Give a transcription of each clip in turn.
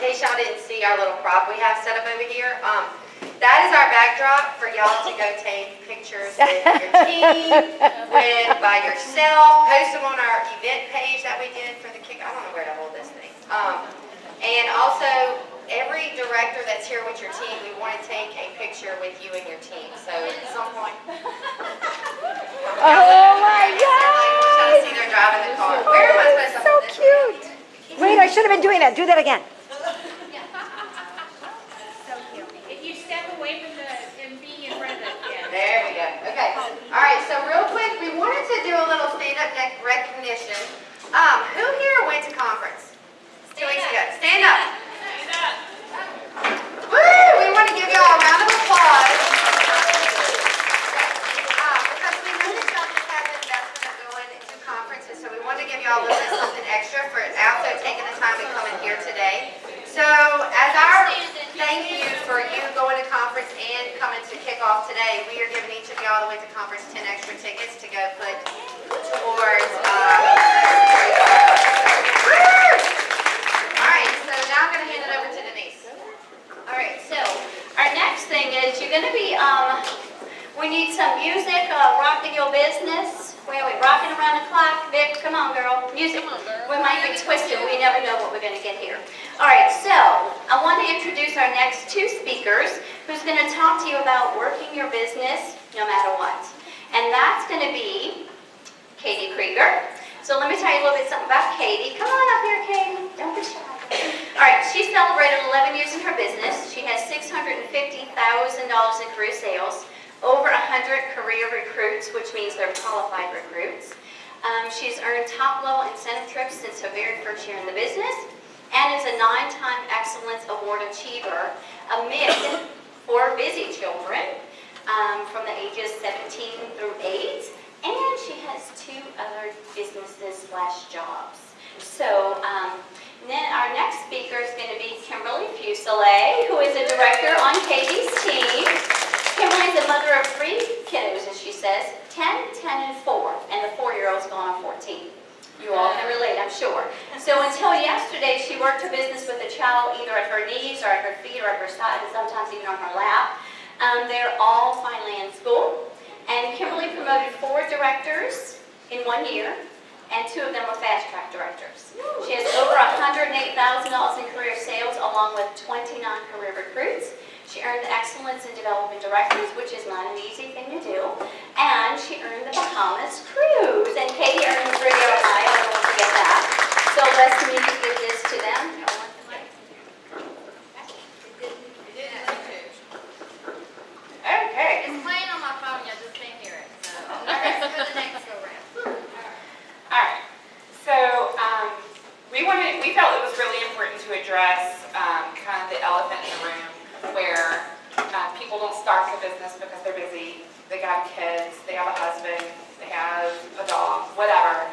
case y'all didn't see our little prop we have set up over here, that is our backdrop for y'all to go take pictures with your team, by yourself, post them on our event page that we did for the kick. I don't know where to hold this thing. And also, every director that's here with your team, we want to take a picture with you and your team. So at some point. Oh my God! See, they're driving the car. Where am I supposed to So hold this? cute. Wait, I should have been doing that. Do that again. So cute. If you step away from and being in front of it, yeah. There we go. Okay. All right. So real quick, we wanted to do a little stand-up recognition. Who here went to conference 2 weeks ago? Stand up. Stand up. Woo! We want to give y'all a round of applause. Because we know that y'all just have an investment of going to conferences, so we wanted to give y'all a little bit something extra for also taking the time to come in here today. So as our thank you for you going to conference and coming to kick off today, we are giving each of y'all that went to conference 10 extra tickets to go put towards. All right, so now I'm going to hand it over to Denise. All right, so our next thing is you're going to be, we need some music, rocking your business. Where are we? Rocking around the clock. Vic, come on, girl. Music. We might be twisted. We never know what we're going to get here. All right, so I want to introduce our next two speakers who's going to talk to you about working your business no matter what. And that's going to be Kadee Krieger. So let me tell you a little bit something about Kadee. Come on up here, Kadee. Don't be shy. All right, she celebrated 11 years in her business. She has $650,000 in career sales, over 100 career recruits, which means they're qualified recruits. She's earned top-level incentive trips since her very first year in the business, and is a 9-time Excellence Award Achiever, a mid for busy children from the ages 17 through 8, and she has 2 other businesses/jobs. So then our next speaker is going to be KImberly Fuselier, who is a director on Kadee's team. Kimberly is a mother of 3 kiddos, as she says, 10, 10, and 4, and the 4-year-old's going on 14. You all can relate, I'm sure. So until yesterday, she worked her business with a child either at her knees or at her feet or at her side, and sometimes even on her lap. They're all finally in school. And Kimberly promoted 4 directors in 1 year, and 2 of them were fast-track directors. She has over $108,000 in career sales, along with 29 career recruits. She earned excellence in developing directors, which is not an easy thing to do. And she earned the Bahamas cruise. And Kadee earned the Riviera Maya, I don't forget that. So let's give this to them. Okay. It's playing on my phone, you just can't hear it. So. All right, so for the next go round. All right. So we felt it was really important to address kind of the elephant in the room, where people don't start the business because they're busy. They have kids, they have a husband, they have a dog, whatever.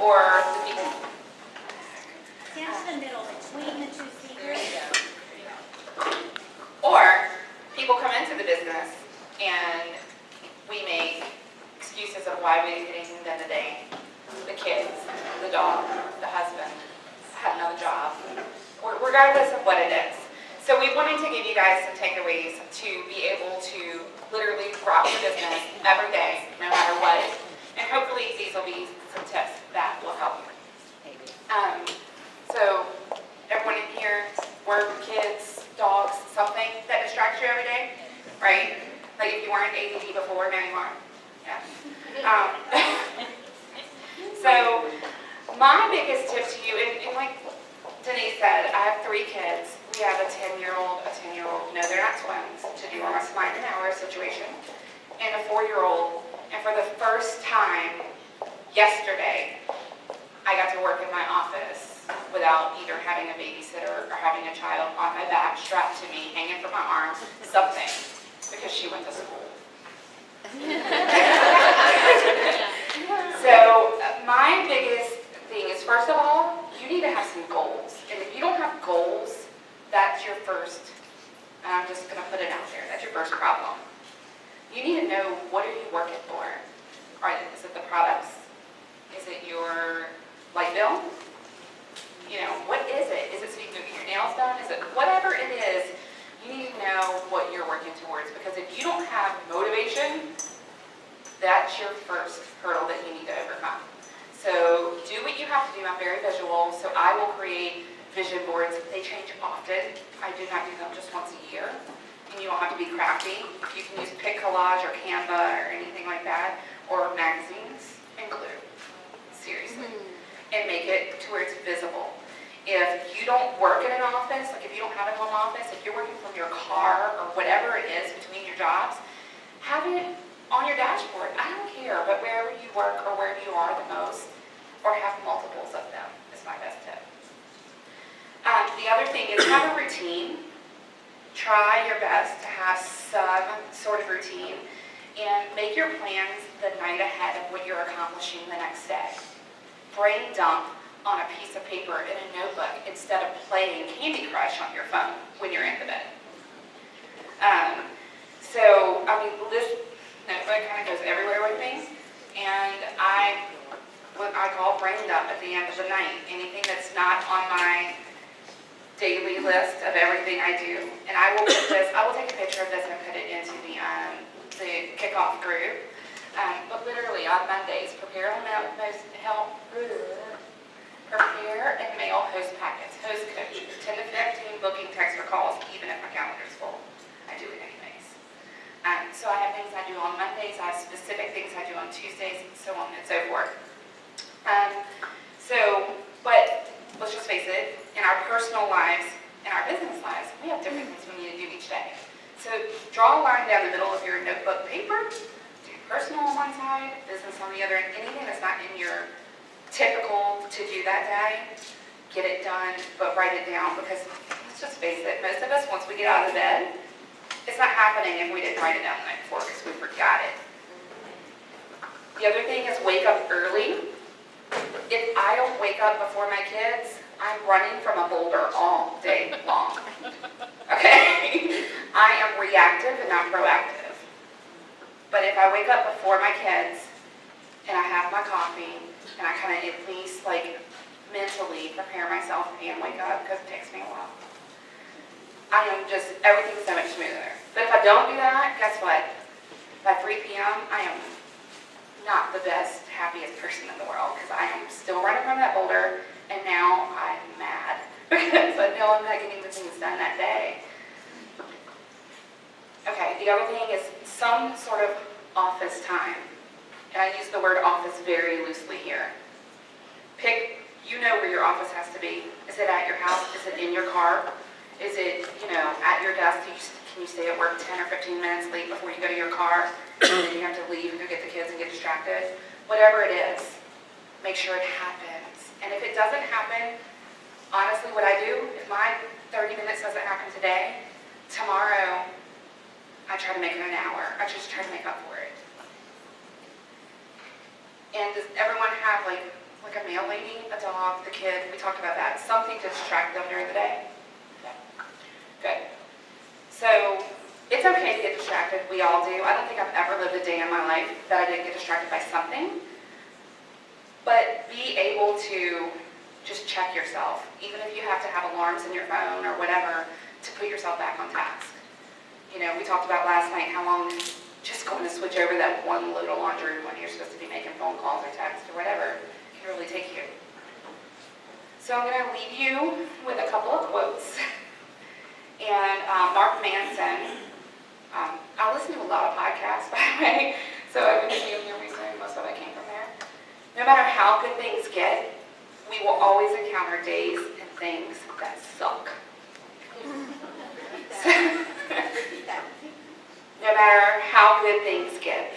Or the people. Stand to the middle between the 2 speakers. Or people come into the business and we make excuses of why we didn't get anything done today. The kids, the dog, the husband, had another job, or regardless of what it is. So we wanted to give you guys some takeaways to be able to literally rock your business every day, no matter what. And hopefully these will be some tips that will help you. So everyone in here, work, kids, dogs, something that distracts you every day, right? Like if you weren't ADD before, now you are. Yeah. So my biggest tip to you, and like Denise said, I have 3 kids. We have a 10-year-old, a 10-year-old. No, they're not twins, to do almost 9 an hour situation, and a 4-year-old. And for the first time yesterday, I got to work in my office without either having a babysitter or having a child on my back, strapped to me, hanging from my arm, something, because she went to school. So my biggest thing is, first of all, you need to have some goals. And if you don't have goals, that's your first, and I'm just going to put it out there, that's your first problem. You need to know, what are you working for? Is it the products? Is it your light bill? You know, what is it? Is it so you can go get your nails done? Is it whatever it is? You need to know what you're working towards, because if you don't have motivation, that's your first hurdle that you need to overcome. So do what you have to do. I'm very visual, so I will create vision boards. They change often. I do not do them just once a year. And you don't have to be crafty. You can use Pic Collage or Canva or anything like that, or magazines and glue. Seriously. And make it to where it's visible. If you don't work in an office, like if you don't have a home office, if you're working from your car or whatever it is between your jobs, have it on your dashboard. I don't care, but wherever you work or wherever you are the most, or have multiples of them, is my best tip. The other thing is have a routine. Try your best to have some sort of routine, and make your plans the night ahead of what you're accomplishing the next day. Brain dump on a piece of paper in a notebook instead of playing Candy Crush on your phone when you're in the bed. So, I mean, this notebook kind of goes everywhere with me, and what I call brain dump at the end of the night. Anything that's not on my daily list of everything I do, and I will take a picture of this and put it into the kickoff group. But literally on Mondays, prepare and mail host packets, host coach, 10 to 15 booking text or calls, even if my calendar is full. I do it anyways. So I have things I do on Mondays, I have specific things I do on Tuesdays, so on and so forth. But let's just face it, in our personal lives, in our business lives, we have different things we need to do each day. So draw a line down the middle of your notebook paper, do personal on one side, business on the other, and anything that's not in your typical to do that day, get it done, but write it down, because let's just face it, most of us, once we get out of the bed, it's not happening if we didn't write it down the night before because we forgot it. The other thing is wake up early. If I don't wake up before my kids, I'm running from a boulder all day long. Okay? I am reactive and not proactive. But if I wake up before my kids and I have my coffee and I kind of at least like mentally prepare myself and wake up, because it takes me a while, everything's so much smoother. But if I don't do that, guess what? By 3 p.m., I am not the best, happiest person in the world, because I am still running from that boulder, and now I'm mad because I know I'm not getting the things done that day. Okay, the other thing is some sort of office time. And I use the word office very loosely here. You know where your office has to be. Is it at your house? Is it in your car? Is it, at your desk? Can you stay at work 10 or 15 minutes late before you go to your car? And then you have to leave and go get the kids and get distracted? Whatever it is, make sure it happens. And if it doesn't happen, honestly, what I do, if my 30 minutes doesn't happen today, tomorrow, I try to make it an hour. I just try to make up for it. And does everyone have like a mail lady, a dog, the kid? We talked about that. Something to distract them during the day? Yeah. Good. So it's okay to get distracted. We all do. I don't think I've ever lived a day in my life that I didn't get distracted by something. But be able to just check yourself, even if you have to have alarms in your phone or whatever, to put yourself back on task. We talked about last night how long just going to switch over that one load of laundry when you're supposed to be making phone calls or texts or whatever can really take you. So I'm going to leave you with a couple of quotes. And Mark Manson, I listen to a lot of podcasts, by the way, so I've been seeing them recently. Most of it came from there. No matter how good things get, we will always encounter days and things that suck. No matter how good things get,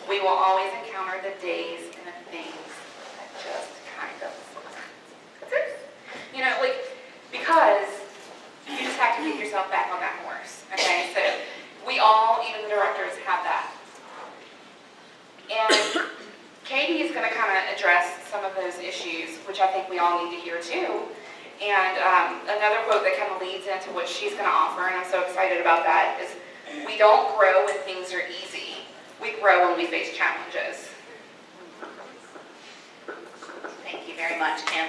we will always encounter the days and the things that just kind of suck. That's it. Because you just have to get yourself back on that horse. Okay, so we all, even the directors, have that. And Kadee is going to kind of address some of those issues, which I think we all need to hear too. And another quote that kind of leads into what she's going to offer, and I'm so excited about that, is we don't grow when things are easy. We grow when we face challenges. Thank you very much, Kim.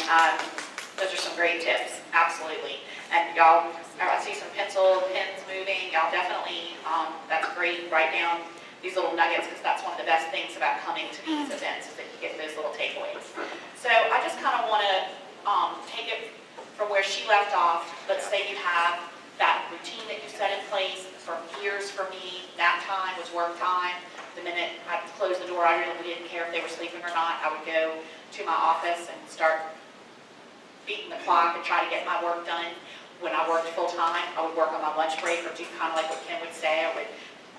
Those are some great tips, absolutely. And y'all, I see some pencil pens moving, y'all definitely, that's great, write down these little nuggets, because that's one of the best things about coming to these events, is that you get those little takeaways. So I just kind of want to take it from where she left off. Let's say you have that routine that you set in place for years. For me, nap time was work time. The minute I closed the door, I really didn't care if they were sleeping or not. I would go to my office and start beating the clock and try to get my work done. When I worked full-time, I would work on my lunch break, or do kind of like what Kim would say. I would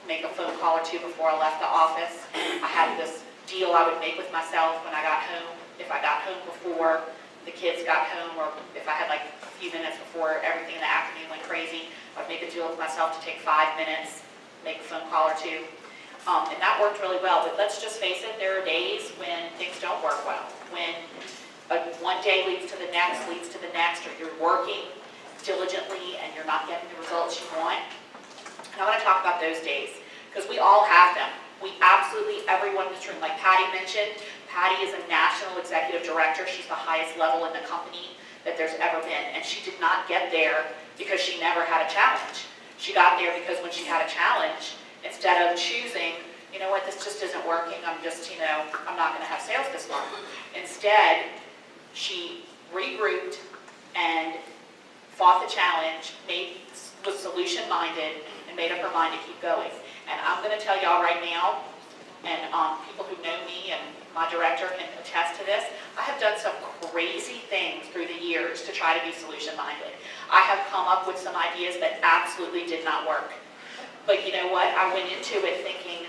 make a phone call or two before I left the office. I had this deal I would make with myself when I got home. If I got home before the kids got home, or if I had like a few minutes before everything in the afternoon went crazy, I'd make a deal with myself to take 5 minutes, make a phone call or two. And that worked really well. But let's just face it, there are days when things don't work well. When one day leads to the next, or you're working diligently and you're not getting the results you want. And I want to talk about those days, because we all have them. We absolutely, everyone in this room, like Patty mentioned, Patty is a national executive director. She's the highest level in the company that there's ever been. And she did not get there because she never had a challenge. She got there because when she had a challenge, instead of choosing, you know what, this just isn't working, I'm just, I'm not going to have sales this month. Instead, she regrouped and fought the challenge, was solution-minded, and made up her mind to keep going. And I'm going to tell y'all right now, and people who know me and my director can attest to this, I have done some crazy things through the years to try to be solution-minded. I have come up with some ideas that absolutely did not work. But you know what? I went into it thinking,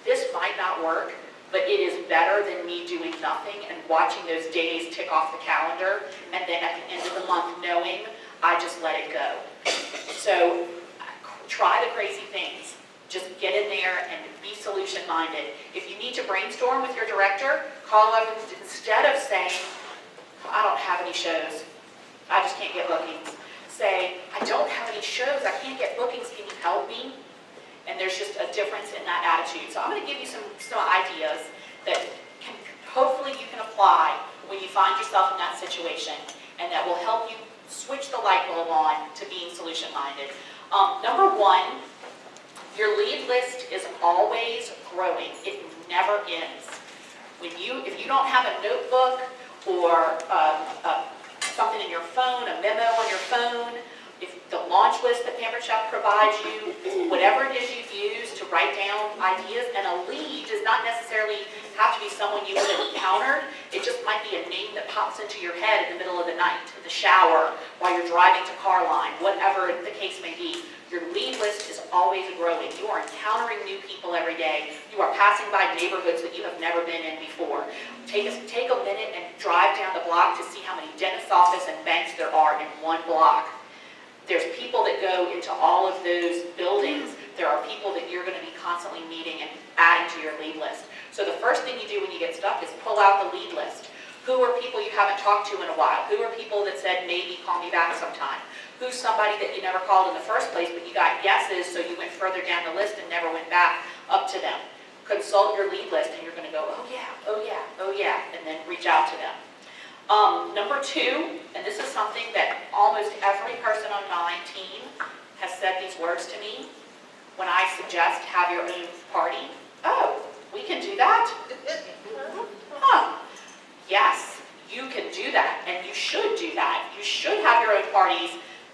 this might not work, but it is better than me doing nothing and watching those days tick off the calendar, and then at the end of the month knowing I just let it go. So try the crazy things. Just get in there and be solution-minded. If you need to brainstorm with your director, call up instead of saying, I don't have any shows, I just can't get bookings. Say, I don't have any shows, I can't get bookings, can you help me? And there's just a difference in that attitude. So I'm going to give you some ideas that hopefully you can apply when you find yourself in that situation, and that will help you switch the light bulb on to being solution-minded. Number one, your lead list is always growing. It never ends. If you don't have a notebook or something in your phone, a memo on your phone, if the launch list that Pampered Chef provides you, whatever it is you use to write down ideas, and a lead does not necessarily have to be someone you would have encountered. It just might be a name that pops into your head in the middle of the night, in the shower, while you're driving to Carline, whatever the case may be. Your lead list is always growing. You are encountering new people every day. You are passing by neighborhoods that you have never been in before. Take a minute and drive down the block to see how many dentist office and banks there are in one block. There's people that go into all of those buildings. There are people that you're going to be constantly meeting and adding to your lead list. So the first thing you do when you get stuck is pull out the lead list. Who are people you haven't talked to in a while? Who are people that said, maybe call me back sometime? Who's somebody that you never called in the first place, but you got yeses, so you went further down the list and never went back up to them? Consult your lead list, and you're going to go, oh yeah, oh yeah, oh yeah, and then reach out to them. Number two, and this is something that almost every person on my team has said these words to me when I suggest have your own party. Oh, we can do that? Huh. Yes, you can do that, and you should do that. You should have your own parties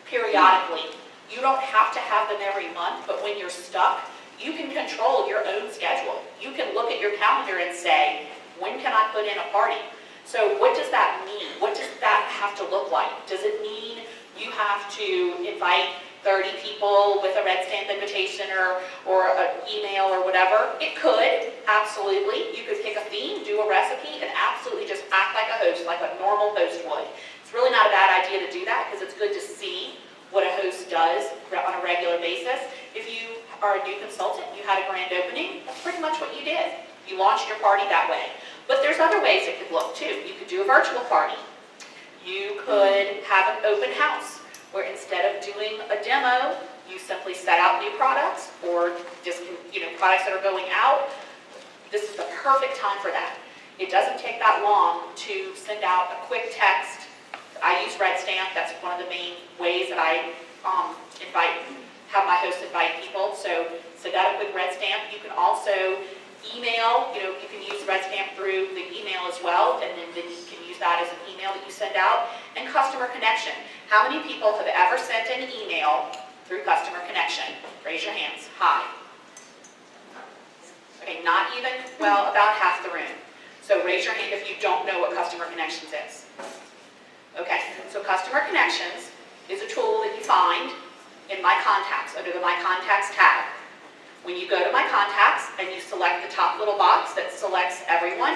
periodically. You don't have to have them every month, but when you're stuck, you can control your own schedule. You can look at your calendar and say, when can I put in a party? So what does that mean? What does that have to look like? Does it mean you have to invite 30 people with a red stamp invitation or an email or whatever? It could, absolutely. You could pick a theme, do a recipe, and absolutely just act like a host, like a normal host would. It's really not a bad idea to do that, because it's good to see what a host does on a regular basis. If you are a new consultant, you had a grand opening, that's pretty much what you did. You launched your party that way. But there's other ways it could look too. You could do a virtual party. You could have an open house, where instead of doing a demo, you simply set out new products or just products that are going out. This is the perfect time for that. It doesn't take that long to send out a quick text. I use Red Stamp. That's one of the main ways that I have my hosts invite people. So send out a quick Red Stamp. You can also email, you can use Red Stamp through the email as well, and then you can use that as an email that you send out. And customer connection. How many people have ever sent an email through customer connection? Raise your hands. Hi. Okay, not even, well, about half the room. So raise your hand if you don't know what customer connections is. Okay, so customer connections is a tool that you find in My Contacts, under the My Contacts tab. When you go to My Contacts and you select the top little box that selects everyone,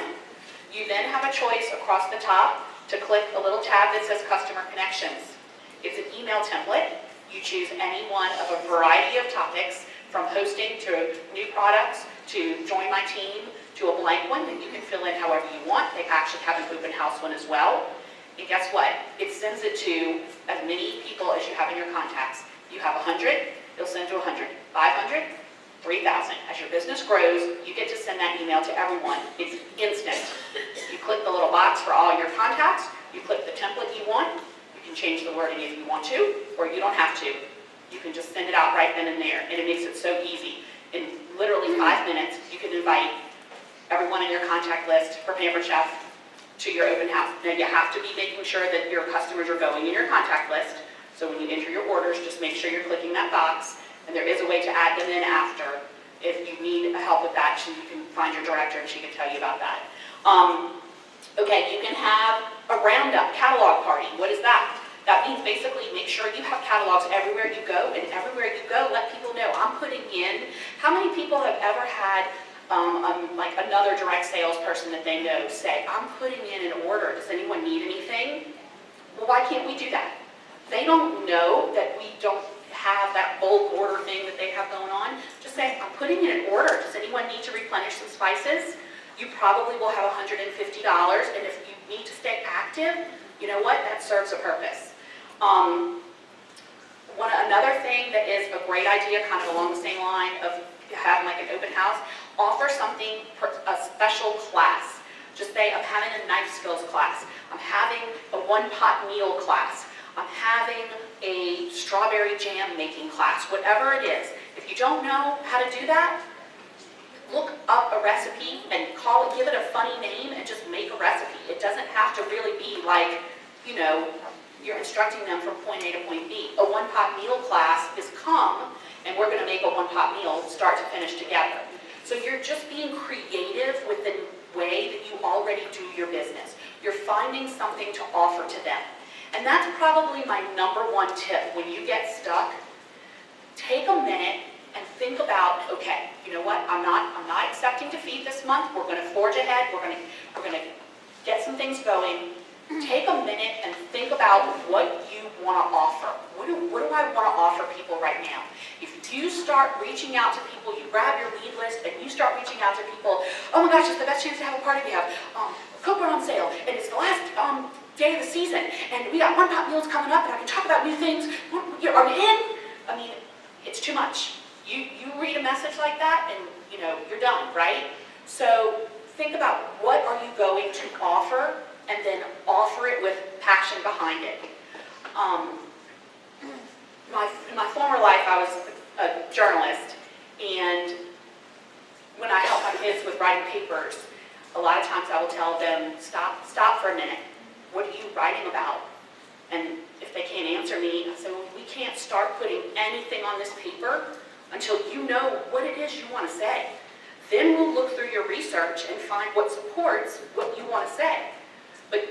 you then have a choice across the top to click a little tab that says Customer Connections. It's an email template. You choose any one of a variety of topics, from hosting to new products, to join my team, to a blank one that you can fill in however you want. They actually have an open house one as well. And guess what? It sends it to as many people as you have in your contacts. You have 100, it'll send to 100. 500, 3,000. As your business grows, you get to send that email to everyone. It's instant. You click the little box for all your contacts, you click the template you want, you can change the wording if you want to, or you don't have to. You can just send it out right then and there, and it makes it so easy. In literally 5 minutes, you can invite everyone in your contact list for Pampered Chef to your open house. Now, you have to be making sure that your customers are going in your contact list. So when you enter your orders, just make sure you're clicking that box. And there is a way to add them in after. If you need help with that, you can find your director and she can tell you about that. Okay, you can have a roundup catalog party. What is that? That means basically make sure you have catalogs everywhere you go, and everywhere you go, let people know I'm putting in. How many people have ever had like another direct sales person that they know say, I'm putting in an order, does anyone need anything? Well, why can't we do that? They don't know that we don't have that bulk order thing that they have going on. Just say, I'm putting in an order, does anyone need to replenish some spices? You probably will have $150, and if you need to stay active, you know what, that serves a purpose. Another thing that is a great idea, kind of along the same line of having like an open house, offer something, a special class. Just say, I'm having a knife skills class. I'm having a one-pot meal class. I'm having a strawberry jam making class, whatever it is. If you don't know how to do that, look up a recipe and call it, give it a funny name and just make a recipe. It doesn't have to really be like, you're instructing them from point A to point B. A one-pot meal class is come, and we're going to make a one-pot meal start to finish together. So you're just being creative with the way that you already do your business. You're finding something to offer to them. And that's probably my #1 tip when you get stuck. Take a minute and think about, okay, you know what? I'm not expecting defeat this month. We're going to forge ahead. We're going to get some things going. Take a minute and think about what you want to offer. What do I want to offer people right now? If you start reaching out to people, you grab your lead list and you start reaching out to people, oh my gosh, it's the best chance to have a party we have. Cookware on sale, and it's the last day of the season, and we got one-pot meals coming up, and I can talk about new things. Are you in? I mean, it's too much. You read a message like that, and you're done, right? So think about what are you going to offer, and then offer it with passion behind it. In my former life, I was a journalist, and when I help my kids with writing papers, a lot of times I will tell them, stop for a minute. What are you writing about? And if they can't answer me, I say, well, we can't start putting anything on this paper until you know what it is you want to say. Then we'll look through your research and find what supports what you want to say. But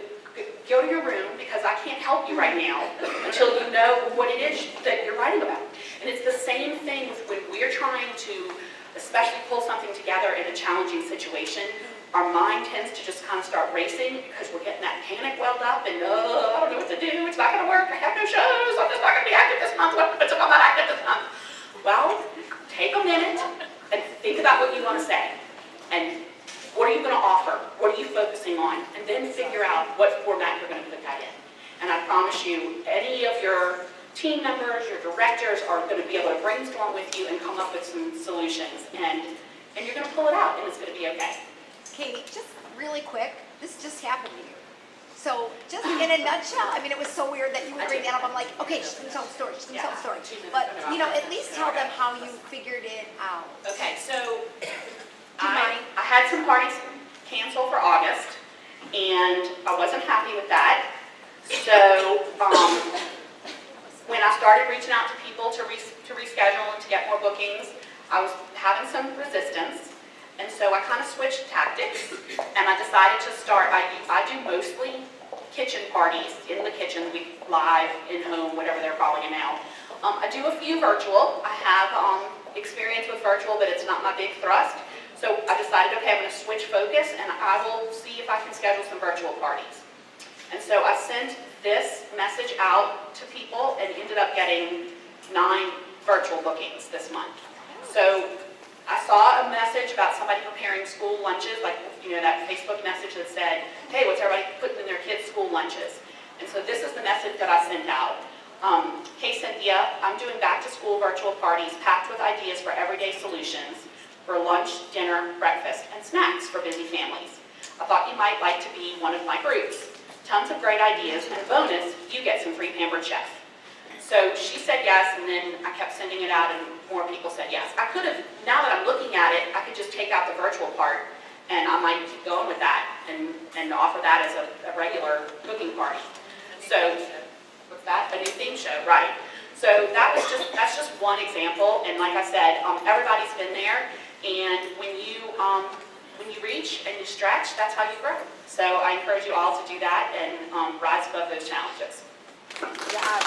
go to your room, because I can't help you right now until you know what it is that you're writing about. And it's the same thing when we're trying to especially pull something together in a challenging situation. Our mind tends to just kind of start racing because we're getting that panic welled up and, I don't know what to do, it's not going to work, I have no shows, I'm just not going to be active this month, what happens if I'm not active this month? Well, take a minute and think about what you want to say. And what are you going to offer? What are you focusing on? And then figure out what format you're going to put that in. And I promise you, any of your team members, your directors are going to be able to brainstorm with you and come up with some solutions. And you're going to pull it out, and it's going to be okay. Katie, just really quick, this just happened to you. So just in a nutshell, I mean, it was so weird that you would bring that up. I'm like, okay, she's gonna tell the story, she's gonna tell the story. But, you know, at least tell them how you figured it out. Okay, so mind? I had some parties canceled for August, and I wasn't happy with that. So, when I started reaching out to people to reschedule and to get more bookings, I was having some resistance. And so I kind of switched tactics, and I decided to start, I do mostly kitchen parties in the kitchen, live, in home, whatever they're calling it now. I do a few virtual. I have experience with virtual, but it's not my big thrust. So I decided, okay, I'm going to switch focus, and I will see if I can schedule some virtual parties. And so I sent this message out to people and ended up getting 9 virtual bookings this month. So I saw a message about somebody preparing school lunches, like, you know, that Facebook message that said, hey, what's everybody putting in their kids' school lunches? And so this is the message that I sent out. Hey, Cynthia, I'm doing back-to-school virtual parties packed with ideas for everyday solutions for lunch, dinner, breakfast, and snacks for busy families. I thought you might like to be one of my groups. Tons of great ideas, and bonus, you get some free Pampered Chef. So she said yes, and then I kept sending it out, and more people said yes. I could have, now that I'm looking at it, I could just take out the virtual part, and I might keep going with that and offer that as a regular cooking party. So, what's that? A new theme show, right. So that's just one example, and like I said, everybody's been there, and when you reach and you stretch, that's how you grow. So I encourage you all to do that and rise above those challenges. Yeah,